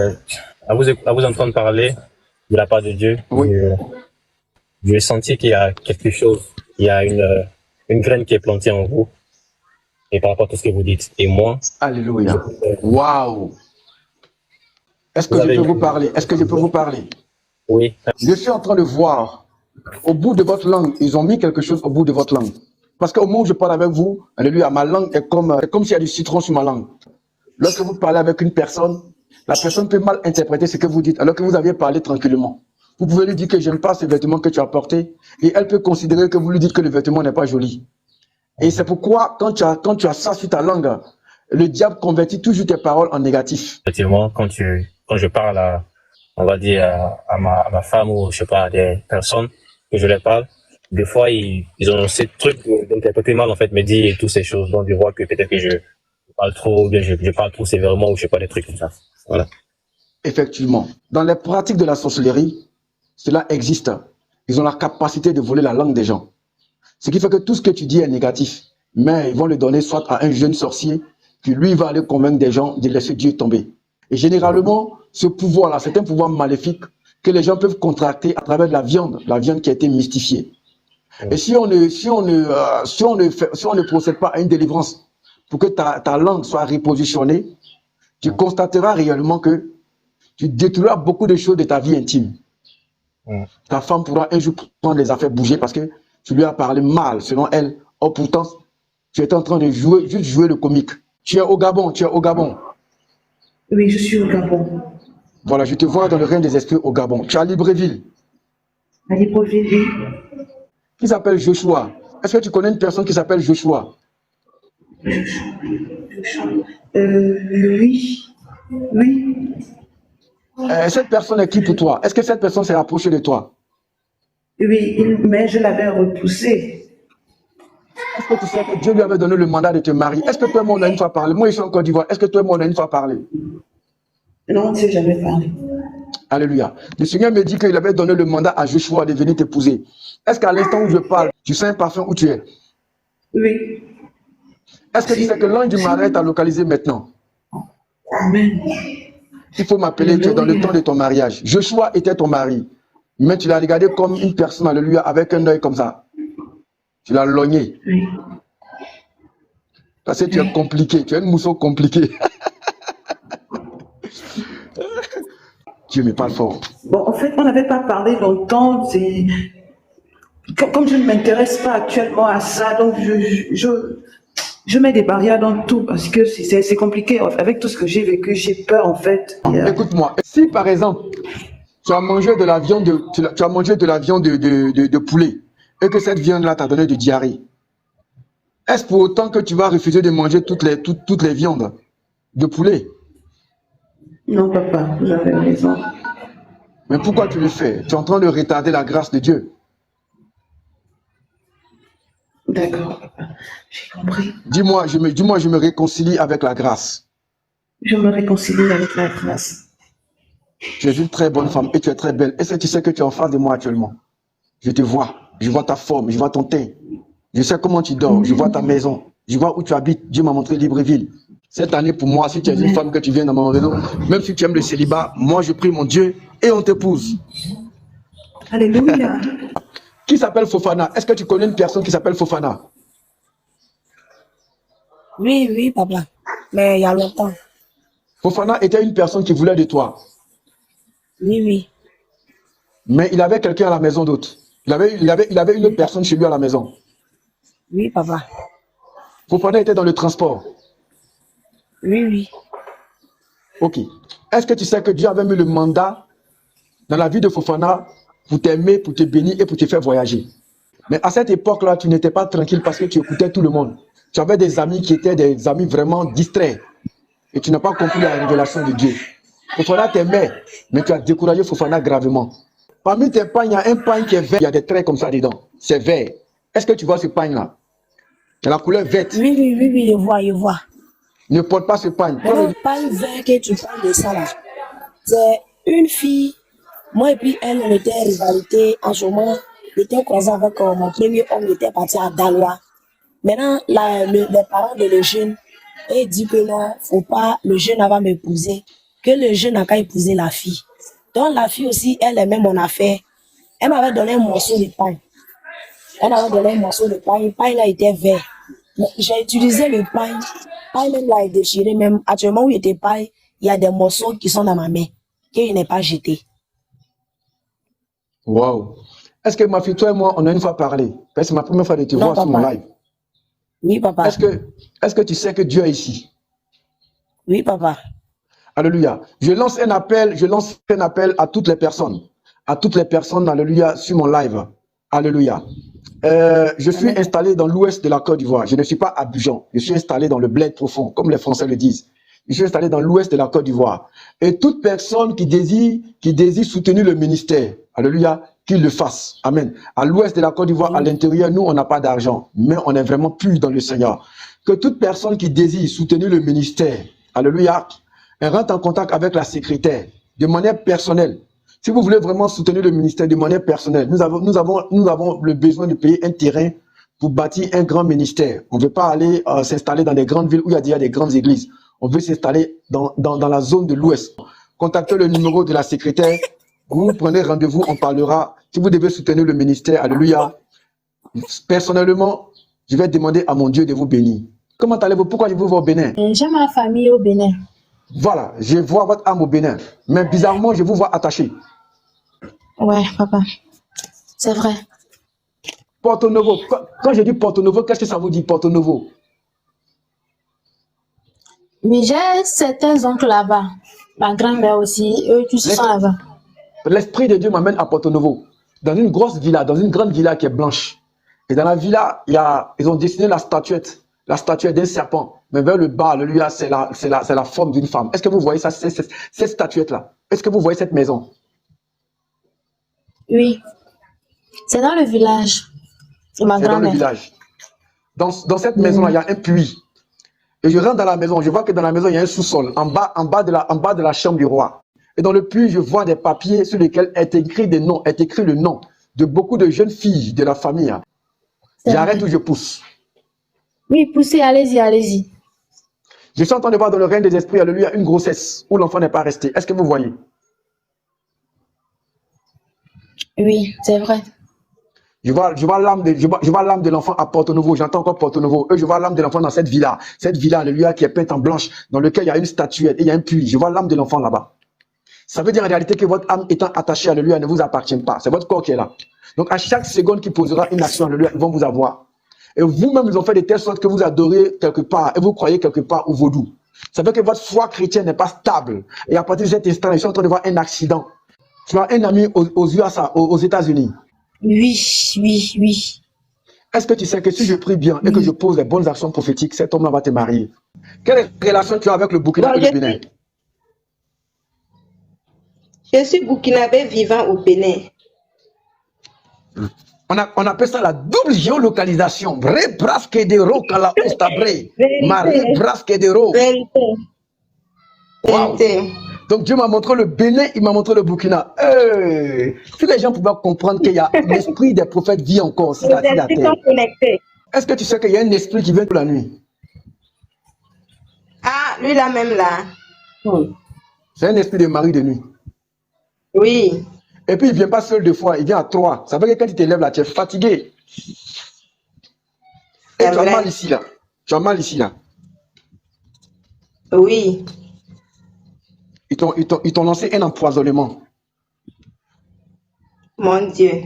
À vous entendre parler de la part de Dieu, Oui. j'ai senti qu'il y a quelque chose, il y a une graine qui est plantée en vous, et par rapport à tout ce que vous dites. Et moi, Alléluia. Waouh. Est-ce vous que je peux avez, vous parler? Est-ce que je peux vous parler? oui, Je suis en train de voir, au bout de votre langue, ils ont mis quelque chose au bout de votre langue. Parce qu'au moment où je parle avec vous, alléluia, ma langue est comme s'il y a du citron sur ma langue. Lorsque vous parlez avec une personne, la personne peut mal interpréter ce que vous dites, alors que vous aviez parlé tranquillement. Vous pouvez lui dire que j'aime pas ce vêtement que tu as porté, et elle peut considérer que vous lui dites que le vêtement n'est pas joli. Et c'est pourquoi, quand tu as ça sur ta langue, le diable convertit toujours tes paroles en négatif. effectivement, quand je parle on va dire, à ma femme ou, je sais pas, à des personnes que je leur parle, des fois, ils ont ce truc d'interpréter mal, en fait, me dire toutes ces choses. Donc, je vois que peut-être que je parle trop, ou bien je parle trop sévèrement, ou je sais pas, des trucs comme ça. Voilà. Effectivement. Dans les pratiques de la sorcellerie, cela existe. Ils ont la capacité de voler la langue des gens. Ce qui fait que tout ce que tu dis est négatif. Mais ils vont le donner soit à un jeune sorcier qui lui va aller convaincre des gens de laisser Dieu tomber. Et généralement, ce pouvoir-là, c'est un pouvoir maléfique que les gens peuvent contracter à travers la viande qui a été mystifiée. Et si on ne procède pas à une délivrance pour que ta langue soit repositionnée, tu constateras réellement que tu détruiras beaucoup de choses de ta vie intime. Ta femme pourra un jour prendre les affaires bouger parce que tu lui as parlé mal, selon elle. Or pourtant, tu étais en train de juste jouer le comique. Tu es au Gabon, tu es au Gabon. Oui, je suis au Gabon. Voilà, je te vois dans le règne des esprits au Gabon. Tu es à Libreville. À Libreville, oui. Qui s'appelle Joshua. Est-ce que tu connais une personne qui s'appelle Joshua? Oui. Oui. Cette personne est qui pour toi? Est-ce que cette personne s'est rapprochée de toi? Oui, mais je l'avais repoussé. Est-ce que tu sais que Dieu lui avait donné le mandat de te marier? Est-ce que toi et moi on a une fois parlé? Moi je suis en Côte d'Ivoire. Est-ce que toi et moi on a une fois parlé? Non, on ne s'est jamais parlé. Alléluia. Le Seigneur me dit qu'il avait donné le mandat à Joshua de venir t'épouser. Est-ce qu'à l'instant où je parle, tu sens un parfum où tu es? Oui. Est-ce que tu sais que l'ange du mariage t'a localisé maintenant? Amen. Il faut m'appeler, tu es dans le temps de ton mariage. Joshua était ton mari. Mais tu l'as regardé comme une personne, alléluia, avec un œil comme ça. Tu l'as logné. Oui. Parce que tu es compliqué, tu es une mousseau compliquée. Dieu me parle fort. Bon, en fait, on n'avait pas parlé longtemps. Comme je ne m'intéresse pas actuellement à ça, donc je mets des barrières dans tout parce que c'est compliqué. Avec tout ce que j'ai vécu, j'ai peur en fait. Écoute-moi, si par exemple, tu as mangé de la viande de poulet et que cette viande-là t'a donné de diarrhée, est-ce pour autant que tu vas refuser de manger toutes les viandes de poulet? Non, papa, vous avez raison. Mais pourquoi tu le fais? Tu es en train de retarder la grâce de Dieu. D'accord, papa, j'ai compris. Dis-moi, je me réconcilie avec la grâce. Je me réconcilie avec la grâce. Tu es une très bonne femme et tu es très belle. Est-ce que tu sais que tu es en face de moi actuellement? Je te vois, je vois ta forme, je vois ton teint. Je sais comment tu dors, je vois ta maison, je vois où tu habites. Dieu m'a montré Libreville. Cette année, pour moi, si tu es une femme que tu viens dans mon réseau, même si tu aimes le célibat, moi je prie mon Dieu et on t'épouse. Alléluia. Qui s'appelle Fofana? Est-ce que tu connais une personne qui s'appelle Fofana? Oui, oui, papa. Mais il y a longtemps. Fofana était une personne qui voulait de toi, Oui, oui. mais il avait quelqu'un à la maison d'autre. Il avait une autre personne chez lui à la maison. Oui, papa. Fofana était dans le transport. Oui, oui. Ok. Est-ce que tu sais que Dieu avait mis le mandat dans la vie de Fofana pour t'aimer, pour te bénir et pour te faire voyager? Mais à cette époque-là, tu n'étais pas tranquille parce que tu écoutais tout le monde. Tu avais des amis qui étaient des amis vraiment distraits. Et tu n'as pas compris la révélation de Dieu. Fofana t'aimait, mais tu as découragé Fofana gravement. Parmi tes pagnes, il y a un pagne qui est vert. Il y a des traits comme ça dedans. C'est vert. Est-ce que tu vois ce pagne-là? Il a la couleur verte. Oui, oui, oui, oui, je vois, je vois. Ne porte pas ce pagne. Mais non, pas une vert que tu parles de ça là. C'est une fille. Moi et puis elle, on était en rivalité. En ce moment, j'étais croisé avec mon premier homme, il était parti à Dalois. Maintenant, les parents de le jeune, ils disent que non, faut pas, le jeune avant m'épouser. que le jeune n'a qu'à épouser la fille. Donc la fille aussi, elle aimait mon affaire. Elle m'avait donné un morceau de pain. Elle m'avait donné un morceau de pain. Le pain là était vert. Mais j'ai utilisé le pain. Le pain même là est déchiré. Même actuellement où il était pain, il y a des morceaux qui sont dans ma main, que je n'ai pas jeté. Waouh. Est-ce que ma fille, toi et moi, on a une fois parlé? Parce que c'est ma première fois de te Non, voir sur mon papa. live. Oui, papa. Est-ce que tu sais que Dieu est ici? Oui, papa. Alléluia. Je lance un appel à toutes les personnes. À toutes les personnes, alléluia, sur mon live. Alléluia. Je suis Amen. installé dans l'ouest de la Côte d'Ivoire. Je ne suis pas à Abidjan. Je suis installé dans le bled profond, comme les Français le disent. Je suis installé dans l'ouest de la Côte d'Ivoire. Et toute personne qui désire soutenir le ministère, alléluia, qu'il le fasse. Amen. À l'ouest de la Côte d'Ivoire, à Amen. l'intérieur, nous, on n'a pas d'argent, mais on est vraiment plus dans le Seigneur. Que toute personne qui désire soutenir le ministère, alléluia, elle rentre en contact avec la secrétaire de manière personnelle. Si vous voulez vraiment soutenir le ministère de manière personnelle, nous avons le besoin de payer un terrain pour bâtir un grand ministère. On ne veut pas aller s'installer dans des grandes villes où il y a déjà des grandes églises. On veut s'installer dans la zone de l'Ouest. Contactez le numéro de la secrétaire. Vous prenez rendez-vous, on parlera. Si vous devez soutenir le ministère, alléluia. Personnellement, je vais demander à mon Dieu de vous bénir. Comment allez-vous? Pourquoi je vous vois au Bénin? J'ai ma famille au Bénin. Voilà, je vois votre âme au Bénin. Mais bizarrement, je vous vois attaché. Ouais, papa. C'est vrai. Porto Novo. Quand je dis Porto Novo, qu'est-ce que ça vous dit, Porto Novo? Mais j'ai certains oncles là-bas. Ma grand-mère aussi. Eux tous sont là-bas. L'Esprit de Dieu m'amène à Porto Novo, dans une grosse villa, dans une grande villa qui est blanche. Et dans la villa, ils ont dessiné la statuette d'un serpent. Mais vers le bas, c'est la forme d'une femme. Est-ce que vous voyez ça, cette statuette-là? Est-ce que vous voyez cette maison? Oui. C'est dans le village de ma C'est dans le grand-mère. village. Dans cette maison-là, il y a un puits. Et je rentre dans la maison, je vois que dans la maison, il y a un sous-sol, en bas de la chambre du roi. Et dans le puits, je vois des papiers sur lesquels est écrit le nom de beaucoup de jeunes filles de la famille. C'est J'arrête vrai. ou je pousse. Oui, poussez, allez-y, allez-y. Je suis en train de voir dans le règne des esprits, alléluia, une grossesse où l'enfant n'est pas resté. Est-ce que vous voyez? Oui, c'est vrai. Je vois l'âme de l'enfant à Porto Novo. J'entends encore Porto Novo. Je vois l'âme de l'enfant dans cette villa. Cette villa, alléluia, qui est peinte en blanche, dans lequel il y a une statuette et il y a un puits. Je vois l'âme de l'enfant là-bas. Ça veut dire en réalité que votre âme étant attachée à lui, elle ne vous appartient pas. C'est votre corps qui est là. Donc à chaque seconde qui posera une action à lui, ils vont vous avoir. Et vous-même, ils ont fait de telle sorte que vous adorez quelque part et vous croyez quelque part au vaudou. Ça veut dire que votre foi chrétienne n'est pas stable. Et à partir de cet instant, je suis en train de voir un accident. Tu as un ami aux USA, aux États-Unis. Oui, oui, oui. Est-ce que tu sais que si je prie bien et que je pose les bonnes actions prophétiques, cet homme-là va te marier? Quelle relation tu as avec le Burkina et le Bénin? Je suis burkinabé vivant au Bénin. On appelle ça la double géolocalisation. Vrai brasque de ro kala ostabre. Marie brasque de ro. Vérité. Wow. Vérité. Donc Dieu m'a montré le Bénin, il m'a montré le Burkina. Si les gens pouvaient comprendre qu'il y a l'esprit des prophètes vit encore sur la Les esprits terre. sont connectés. Est-ce que tu sais qu'il y a un esprit qui vient toute la nuit? Ah, lui là même là. C'est un esprit de mari de nuit. Oui. Et puis il ne vient pas seul deux fois, il vient à trois. Ça veut dire que quand tu te lèves là, tu es fatigué. Et C'est tu as vrai. mal ici là. Tu as mal ici là. Oui. Ils t'ont lancé un empoisonnement. Mon Dieu.